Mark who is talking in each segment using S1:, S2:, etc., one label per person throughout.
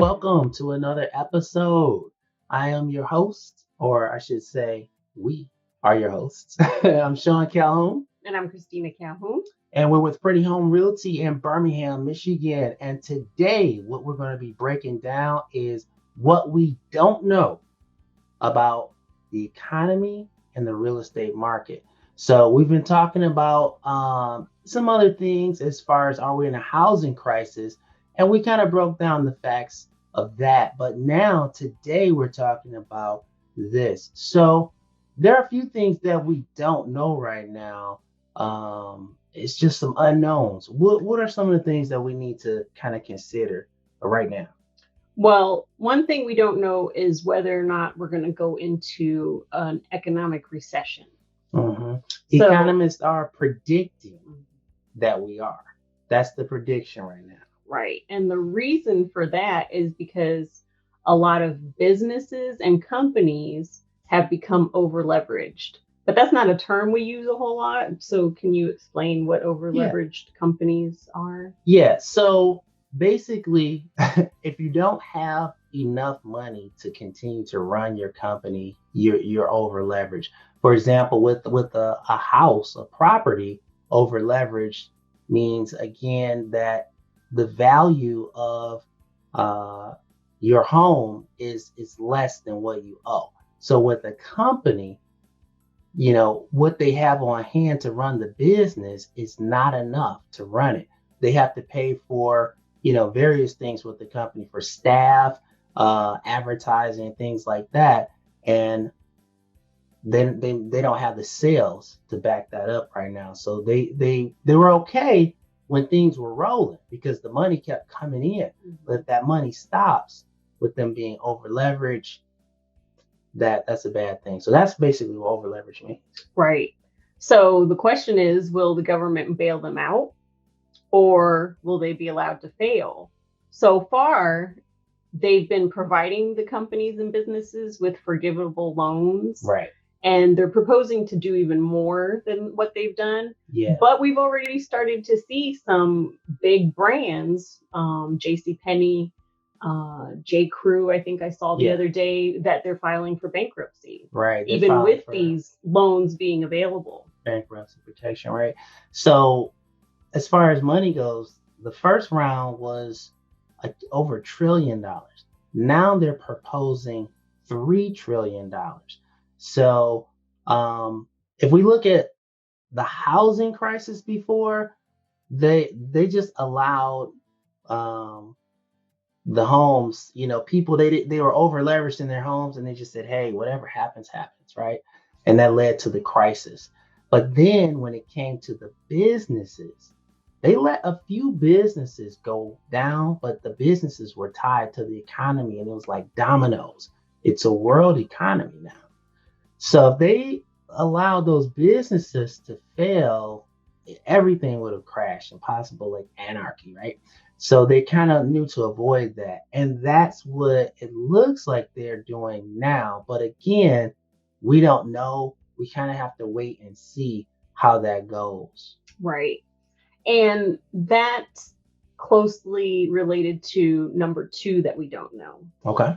S1: welcome to another episode. I am your host, or I should say, we are your hosts. I'm Sean Calhoun,
S2: And I'm Christina Calhoun.
S1: and we're with Pretty Home Realty in Birmingham, Michigan. And today, what we're going to be breaking down is what we don't know about the economy and the real estate market. So we've been talking about some other things as far as are we in a housing crisis, and we kind of broke down the facts of that. But now today we're talking about this. So there are a few things that we don't know right now. It's just some unknowns. What are some of the things that we need to kind of consider right now?
S2: Well, one thing we don't know is whether or not we're going to go into an economic recession.
S1: Mm-hmm.
S2: So,
S1: Economists are predicting that we are. That's the prediction right now.
S2: right. And the reason for that is because a lot of businesses and companies have become over leveraged. But that's not a term we use a whole lot. So, can you explain what over leveraged companies are?
S1: Yeah. So basically, if you don't have enough money to continue to run your company, you're over leveraged. For example, with a house, a property, over leveraged means again that the value of uh, your home is less than what you owe. So with a company, what they have on hand to run the business is not enough to run it. They have to pay for, various things with the company for staff, advertising, things like that. And then they don't have the sales to back that up right now. So they were okay when things were rolling because the money kept coming in. But if that money stops with them being over leveraged, that's a bad thing. So that's basically what over leverage means.
S2: Right. So the question is, will the government bail them out or will they be allowed to fail? So far, they've been providing the companies and businesses with forgivable loans.
S1: Right.
S2: And they're proposing to do even more than what they've done.
S1: Yeah.
S2: But we've already started to see some big brands, JCPenney, J. Crew, I think I saw the other day that they're filing for bankruptcy.
S1: Right.
S2: Even with these loans being available.
S1: Bankruptcy protection, right? So as far as money goes, the first round was over $1 trillion. Now they're proposing $3 trillion. So if we look at the housing crisis before, they just allowed the homes, people they were over leveraged in their homes and they just said, hey, whatever happens, right? And that led to the crisis. But then when it came to the businesses, they let a few businesses go down, but the businesses were tied to the economy and it was like dominoes. It's a world economy now. So if they allowed those businesses to fail, everything would have crashed and possible like anarchy, right? So they kind of knew to avoid that. And that's what it looks like they're doing now. But again, we don't know. We kind of have to wait and see how that goes.
S2: Right. And that's closely related to number 2 that we don't know.
S1: Okay.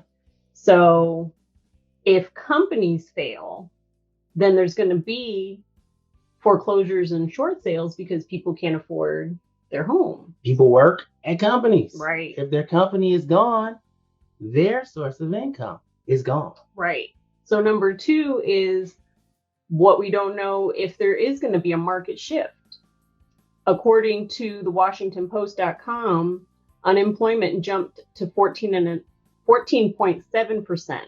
S2: So if companies fail, then there's going to be foreclosures and short sales because people can't afford their home.
S1: People work at companies.
S2: Right.
S1: If their company is gone, their source of income is gone.
S2: Right. So number 2 is what we don't know if there is going to be a market shift. According to the WashingtonPost.com, unemployment jumped to 14.7%,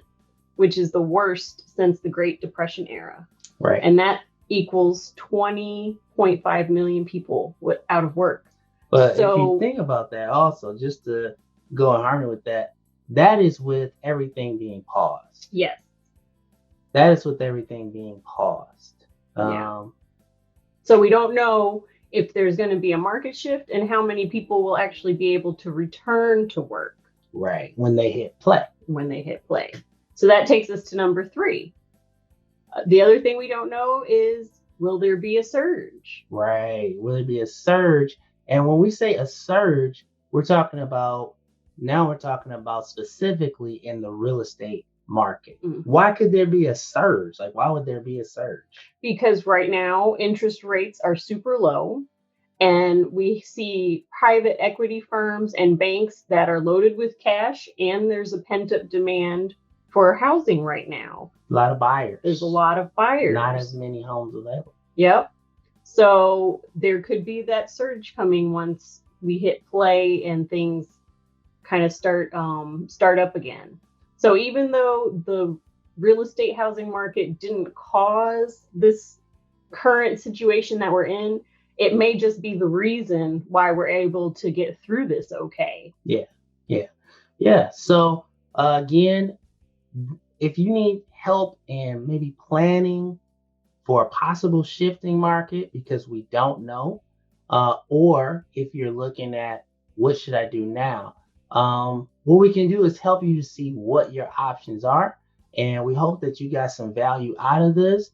S2: which is the worst since the Great Depression era.
S1: Right.
S2: And that equals 20.5 million people out of work.
S1: But if you think about that also, just to go in harmony with that, that is with everything being paused.
S2: Yes.
S1: That is with everything being paused.
S2: Yeah. So we don't know if there's going to be a market shift and how many people will actually be able to return to work.
S1: Right. When they hit play.
S2: So that takes us to number 3. The other thing we don't know is, will there be a surge?
S1: Right. Will there be a surge? And when we say a surge, we're talking about Now we're talking about specifically in the real estate market.
S2: Mm.
S1: Why could there be a surge? Like, why would there be a surge?
S2: Because right now interest rates are super low. And we see private equity firms and banks that are loaded with cash, and there's a pent up demand for housing right now.
S1: A lot of buyers.
S2: There's a lot of buyers.
S1: Not as many homes available.
S2: Yep. So there could be that surge coming once we hit play and things kind of start up again. So even though the real estate housing market didn't cause this current situation that we're in, it may just be the reason why we're able to get through this okay.
S1: Yeah. So again, if you need help in maybe planning for a possible shifting market because we don't know, or if you're looking at what should I do now, what we can do is help you to see what your options are. And we hope that you got some value out of this.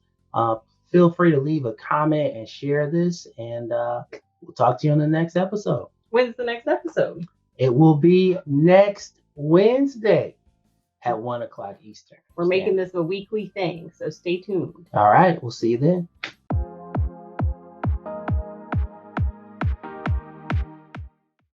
S1: Feel free to leave a comment and share this, and we'll talk to you on the next episode.
S2: When's the next episode?
S1: It will be next Wednesday at 1 o'clock Eastern.
S2: We're making this a weekly thing, so stay tuned.
S1: All right, we'll see you then.